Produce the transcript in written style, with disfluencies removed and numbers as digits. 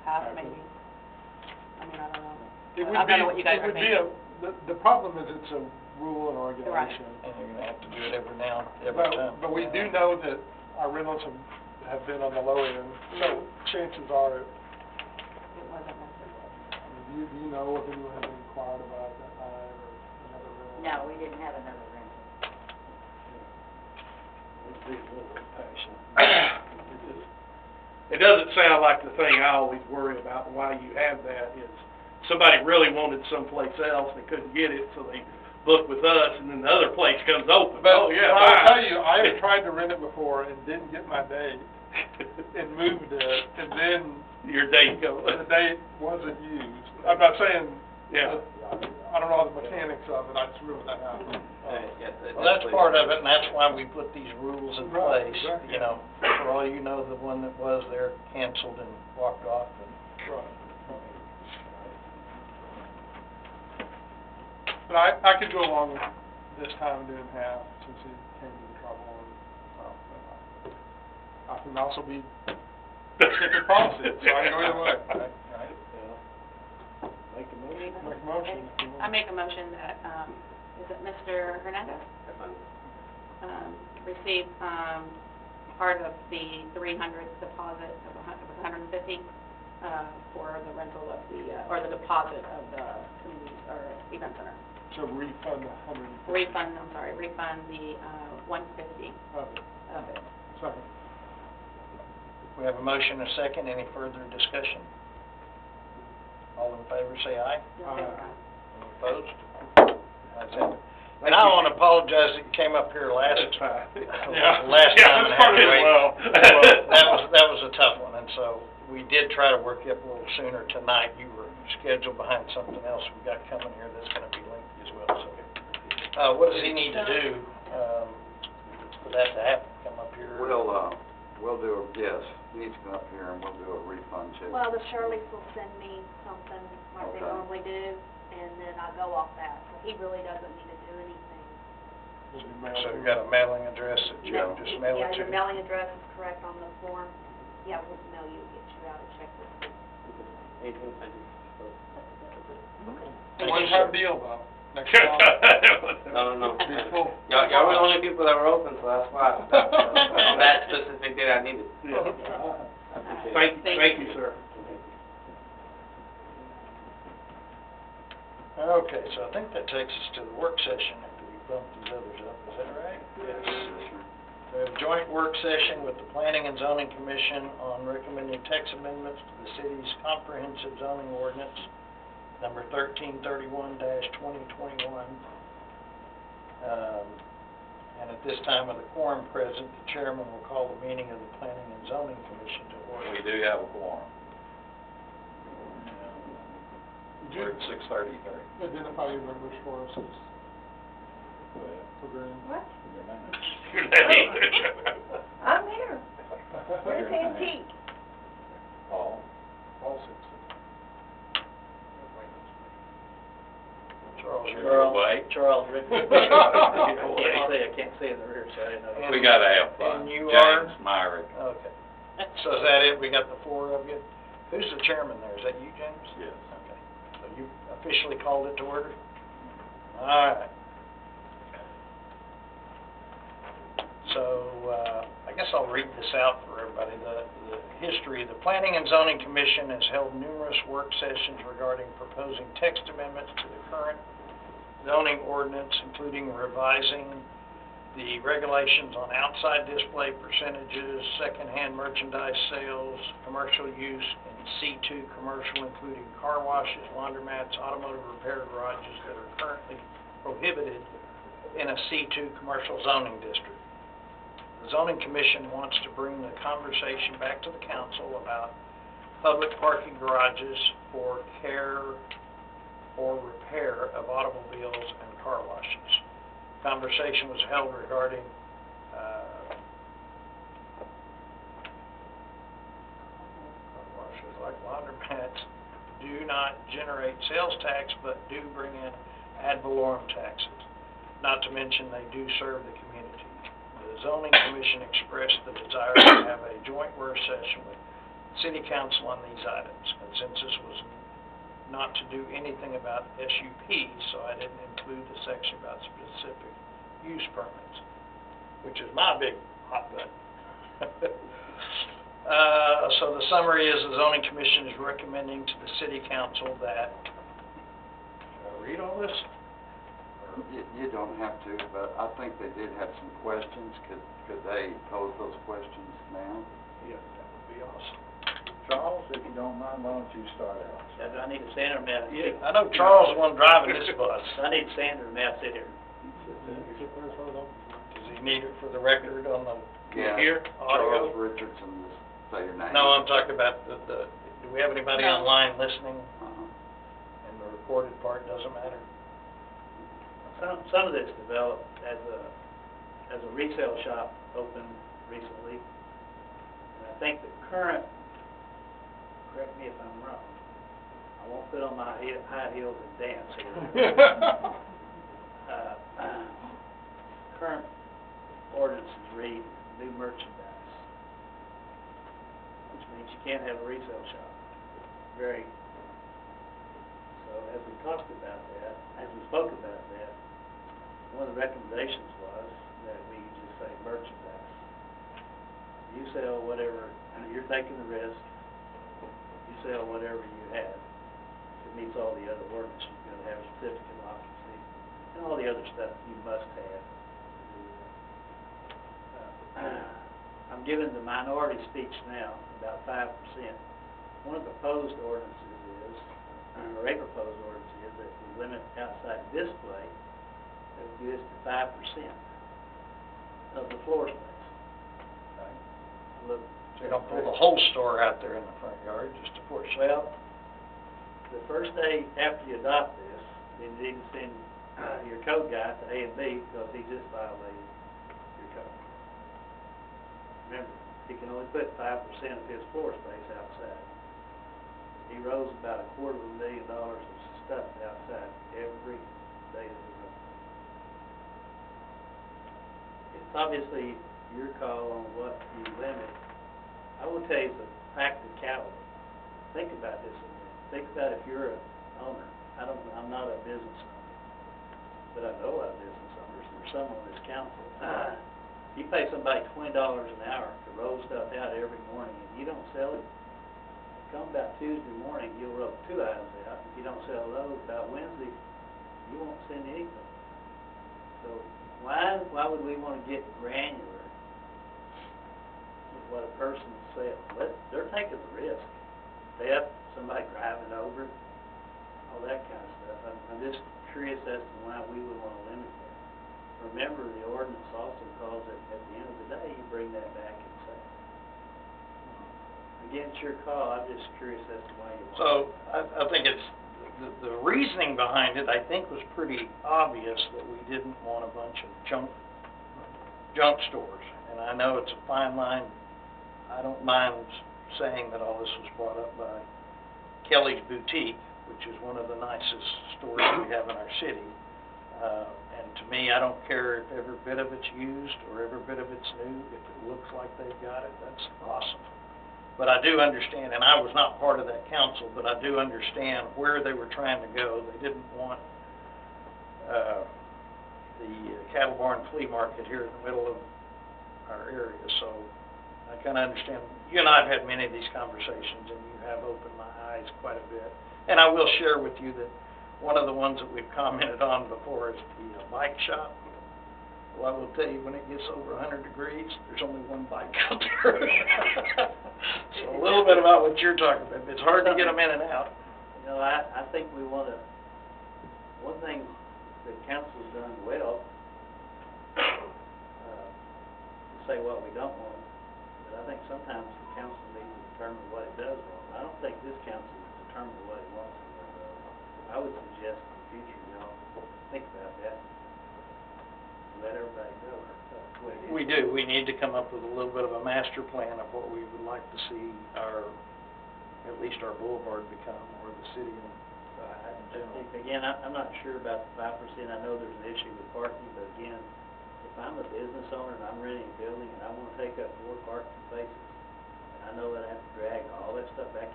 half maybe. I mean, I don't know. It would I don't know what you guys it are would be thinking. the problem is it's a rule and regulation. And you're gonna have to do it every time. But we do know that our rentals have been on the low end, so chances are, It wasn't necessary. do you know if anyone has inquired about that time or another rental? No, we didn't have another rental. It'd be a little impatient. It doesn't sound like the thing I always worry about, and why you have that is somebody really wanted someplace else, they couldn't get it, so they booked with us, and then the other place comes open. But Oh, yeah, I'll bye. tell you, I have tried to rent it before and didn't get my date and moved it, and then Your date goes. the date wasn't used. I'm not saying, Yeah. I don't know the mechanics of it, I just remember that happened. Well, that's part of it, and that's why we put these rules in Right, place. exactly. You know, for all you know, the one that was there canceled and walked off, and Right. But I could go along with this time doing half, since he came to the trouble, and, well, I can also be different policy, so I can go either way. right? Make a motion. Make a motion if you want. I make a motion that, is it Mr. Hernandez? Receive, part of the 300 deposit of 150, for the rental of the, or the deposit of the community, or event center. So refund Refund the, 150 of it. of it. Second. We have a motion and a second. Any further discussion? All in favor, say aye. Okay. Any opposed? That's it. And I want to apologize that you came up here last That's fine. last Yeah, time and that's part had to of it wait. well. That was a tough one, and so we did try to work it a little sooner tonight. You were scheduled behind something else we got coming here that's going to be lengthy as well, so. What does he need to do, for that to happen? Come up here? We'll do yes, he needs to come up here and we'll do a refund check. Well, the Shirleys will send me something like they Okay. normally do, and then I go off that. So he really doesn't need to do anything. Will be mailed So to you got a mailing address that you No, just mail it Yeah, to? your mailing address is correct on the form. Yeah, we'll mail you, get you out a check this. One time deal though, next time. No. Be full. Y'all were the only people that were open, so that's why. On that specific day I needed. Yeah. Thank Thank you, sir. Okay, so I think that takes us to the work session after we bump these others up, is that right? Yes, sir. We have a joint work session with the Planning and Zoning Commission on recommending text amendments to the city's comprehensive zoning ordinance, number 1331-2021. And at this time, with a quorum present, the chairman will call the meeting of the Planning and Zoning Commission to order. We do have a quorum. We're at 6:30. Identify your members for us, for Green. What? Your name. I'm here. Where's Antique? Paul? All six. Charles, you're Charles. Wait. Charles Rick. I can't say in the rear, so I didn't know. We gotta have And you are? James Myrick. Okay. So is that it? We got the four of you? Who's the chairman there? Is that you, James? Yes. Okay. So you officially called it to order? All right. So, I guess I'll read this out for everybody. The history, the Planning and Zoning Commission has held numerous work sessions regarding proposing text amendments to the current zoning ordinance, including revising the regulations on outside display percentages, secondhand merchandise sales, commercial use in C2 commercial, including car washes, laundromats, automotive repair garages that are currently prohibited in a C2 commercial zoning district. The Zoning Commission wants to bring the conversation back to the council about public parking garages for care or repair of automobiles and car washes. Conversation was held regarding car washes like laundromats do not generate sales tax but do bring in ad valorem taxes. Not to mention they do serve the community. The Zoning Commission expressed the desire to have a joint work session with city council on these items. Consensus was not to do anything about SUP, so I didn't include a section about specific use permits, which is my big hot button. So the summary is the zoning commission is recommending to the city council that, should I read all this? You don't have to, but I think they did have some questions. Could they pose those questions now? Yeah, that would be awesome. Charles, if you don't mind, why don't you start out? Do I need to stand or may I Yeah, sit? I know Charles is the one driving this bus. I need to stand or may I sit here? Does he need it for the record on the Yeah, here, Charles audio? Richardson, just say your name. No, I'm talking about the, do we have anybody No. online listening? Uh-huh. And the recorded part doesn't matter? Some of this developed as a resale shop opened recently. And I think the current, correct me if I'm wrong, I won't put on my high heels and dance here. Current ordinances read new merchandise, which means you can't have a resale shop. So as we talked about that, as we spoke about that, one of the recommendations was that we just say merchandise. You sell whatever, you're taking the risk, you sell whatever you have. If it meets all the other ordinances, you're gonna have a certificate of occupancy, and all the other stuff you must have. I'm giving the minority speech now, about 5%. One of the proposed ordinances is, or a proposed ordinance is that we limit outside display of goods to 5% of the floor space. Okay. Look, So you don't pull the whole store out there in the front yard, just a portion? well, the first day after you adopt this, then you need to send your code guy to A and B because he just violated your code. Remember, he can only put 5% of his floor space outside. He rolls about $250,000 of stuff outside every day that he runs. It's obviously your call on what you limit. I will tell you the practicality. Think about this a minute. Think about if you're an owner. I'm not a business owner, but I know a lot of business owners. There's some on this council. You pay somebody $20 an hour to roll stuff out every morning, and you don't sell it. Come about Tuesday morning, you'll roll 2 items out. If you don't sell those, about Wednesday, you won't send anything. So why would we want to get granular with what a person sells? They're taking the risk. Theft, somebody driving over it, all that kind of stuff. I'm just curious as to why we would want to limit that. Remember, the ordinance also calls it, at the end of the day, you bring that back and say, again, it's your call. I'm just curious as to why you want So I think it's, the reasoning behind it, I think, was pretty obvious that we didn't want a bunch of junk stores. And I know it's a fine line. I don't mind saying that all this was brought up by Kelly's Boutique, which is one of the nicest stores we have in our city. And to me, I don't care if every bit of it's used or every bit of it's new. If it looks like they've got it, that's awesome. But I do understand, and I was not part of that council, but I do understand where they were trying to go. They didn't want the cattle barn flea market here in the middle of our area. So I kind of understand. You and I have had many of these conversations, and you have opened my eyes quite a bit. And I will share with you that one of the ones that we've commented on before is the bike shop. Well, I will tell you, when it gets over 100 degrees, there's only one bike out there. So a little bit about what you're talking about. It's hard to get them in and out. You know, I think we want to, one thing the council's done well, say what we don't want, but I think sometimes the council needs to determine what it does want. I don't think this council has determined what it wants to do. I would suggest in the future, y'all, think about that. Let everybody know what it is. We do. We need to come up with a little bit of a master plan of what we would like to see at least our boulevard become, or the city in general. Again, I'm not sure about the 5%. I know there's an issue with parking, but again, if I'm a business owner and I'm renting a building and I want to take up 4 parking spaces, and I I know that I have to drag all that stuff back in.